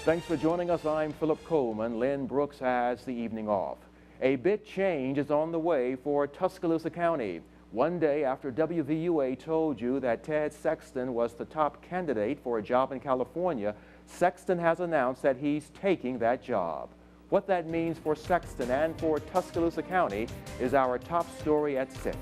Thanks for joining us. I'm Philip Coleman. Lynn Brooks has the evening off. A big change is on the way for Tuscaloosa County. One day after WVUA told you that Ted Sexton was the top candidate for a job in California, Sexton has announced that he's taking that job. What that means for Sexton and for Tuscaloosa County is our top story at 6.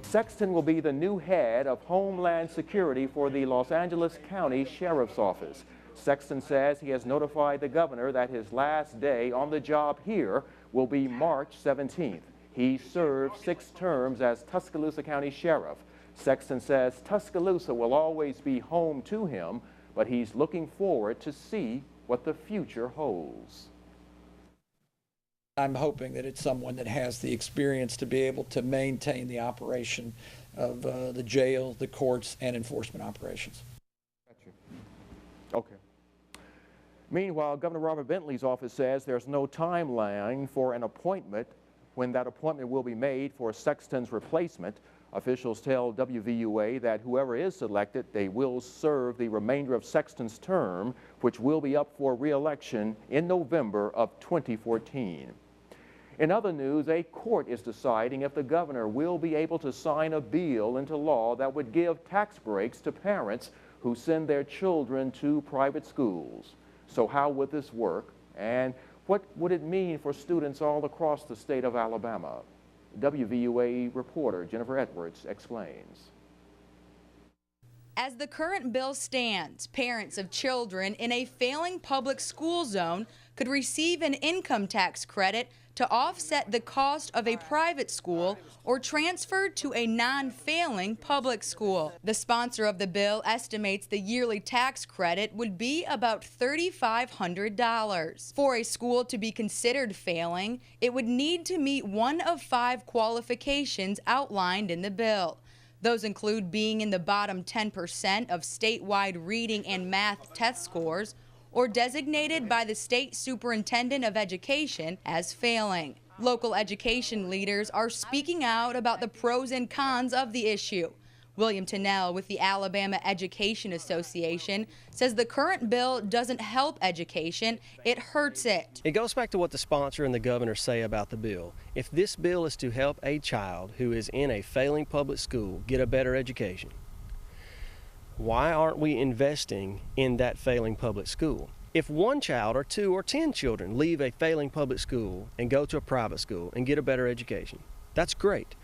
Sexton will be the new head of Homeland Security for the Los Angeles County Sheriff's Office. Sexton says he has notified the governor that his last day on the job here will be March 17th. He served 6 terms as Tuscaloosa County Sheriff. Sexton says Tuscaloosa will always be home to him, but he's looking forward to see what the future holds. I'm hoping that it's someone that has the experience to be able to maintain the operation of the jail, the courts, and enforcement operations. Got you. Okay. Meanwhile, Governor Robert Bentley's office says there's no timeline for an appointment when that appointment will be made for Sexton's replacement. Officials tell WVUA that whoever is selected, they will serve the remainder of Sexton's term, which will be up for re-election in November of 2014. In other news, a court is deciding if the governor will be able to sign a bill into law that would give tax breaks to parents who send their children to private schools. So how would this work, and what would it mean for students all across the state of Alabama? WVUA reporter Jennifer Edwards explains. As the current bill stands, parents of children in a failing public school zone could receive an income tax credit to offset the cost of a private school or transferred to a non-failing public school. The sponsor of the bill estimates the yearly tax credit would be about $3,500. For a school to be considered failing, it would need to meet one of 5 qualifications outlined in the bill. Those include being in the bottom 10% of statewide reading and math test scores, or designated by the state superintendent of education as failing. Local education leaders are speaking out about the pros and cons of the issue. William Tennell with the Alabama Education Association says the current bill doesn't help education, it hurts it. It goes back to what the sponsor and the governor say about the bill. If this bill is to help a child who is in a failing public school get a better education, why aren't we investing in that failing public school? If one child or 2 or 10 children leave a failing public school and go to a private school and get a better education, that's great.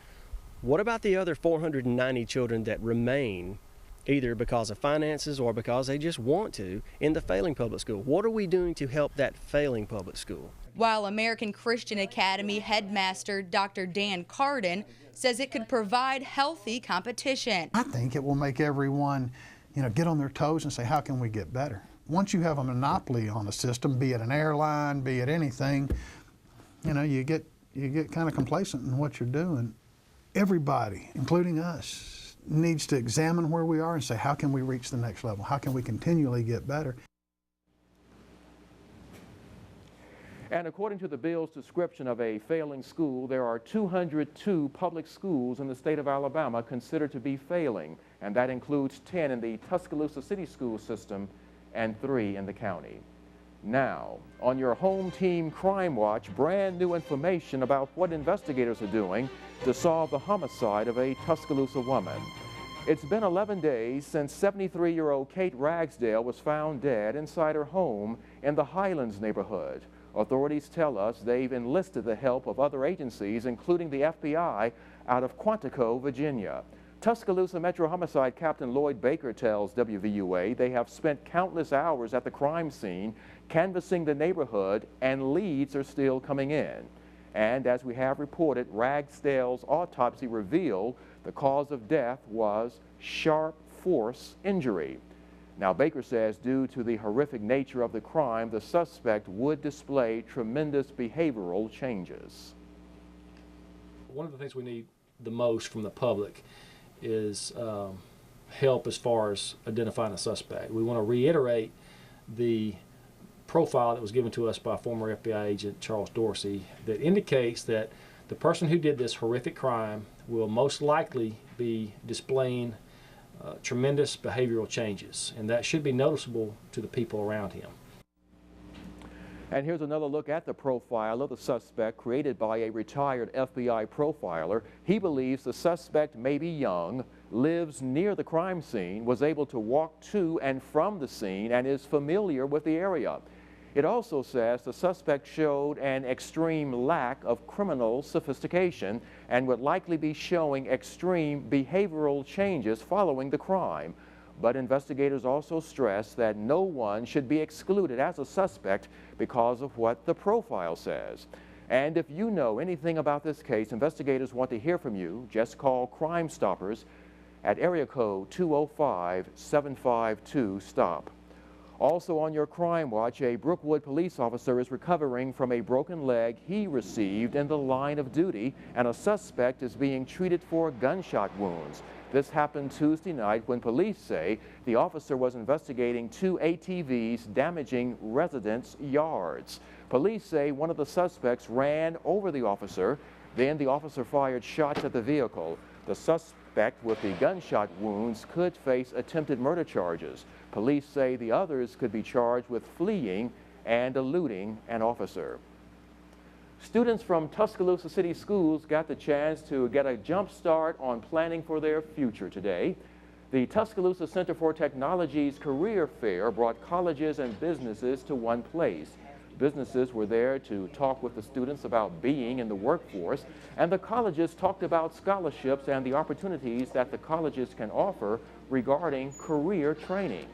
What about the other 490 children that remain, either because of finances or because they just want to, in the failing public school? What are we doing to help that failing public school? While American Christian Academy headmaster Dr. Dan Carden says it could provide healthy competition. I think it will make everyone, get on their toes and say, how can we get better? Once you have a monopoly on a system, be it an airline, be it anything, you get kind of complacent in what you're doing. Everybody, including us, needs to examine where we are and say, how can we reach the next level? How can we continually get better? And according to the bill's description of a failing school, there are 202 public schools in the state of Alabama considered to be failing, and that includes 10 in the Tuscaloosa City School System and 3 in the county. Now, on your home team Crime Watch, brand new information about what investigators are doing to solve the homicide of a Tuscaloosa woman. It's been 11 days since 73-year-old Kate Ragsdale was found dead inside her home in the Highlands neighborhood. Authorities tell us they've enlisted the help of other agencies, including the FBI, out of Quantico, Virginia. Tuscaloosa Metro Homicide Captain Lloyd Baker tells WVUA they have spent countless hours at the crime scene, canvassing the neighborhood, and leads are still coming in. And as we have reported, Ragsdale's autopsy revealed the cause of death was sharp force injury. Now, Baker says due to the horrific nature of the crime, the suspect would display tremendous behavioral changes. One of the things we need the most from the public is help as far as identifying a suspect. We want to reiterate the profile that was given to us by former FBI agent Charles Dorsey that indicates that the person who did this horrific crime will most likely be displaying tremendous behavioral changes, and that should be noticeable to the people around him. And here's another look at the profile of the suspect created by a retired FBI profiler. He believes the suspect may be young, lives near the crime scene, was able to walk to and from the scene, and is familiar with the area. It also says the suspect showed an extreme lack of criminal sophistication and would likely be showing extreme behavioral changes following the crime. But investigators also stress that no one should be excluded as a suspect because of what the profile says. And if you know anything about this case, investigators want to hear from you. Just call Crime Stoppers at area code 205-752-STOP. Also on your crime watch, a Brookwood police officer is recovering from a broken leg he received in the line of duty, and a suspect is being treated for gunshot wounds. This happened Tuesday night when police say the officer was investigating 2 ATVs damaging residents' yards. Police say one of the suspects ran over the officer, then the officer fired shots at the vehicle. The suspect with the gunshot wounds could face attempted murder charges. Police say the others could be charged with fleeing and eluding an officer. Students from Tuscaloosa City Schools got the chance to get a jump start on planning for their future today. The Tuscaloosa Center for Technology's Career Fair brought colleges and businesses to one place. Businesses were there to talk with the students about being in the workforce, and the colleges talked about scholarships and the opportunities that the colleges can offer regarding career training.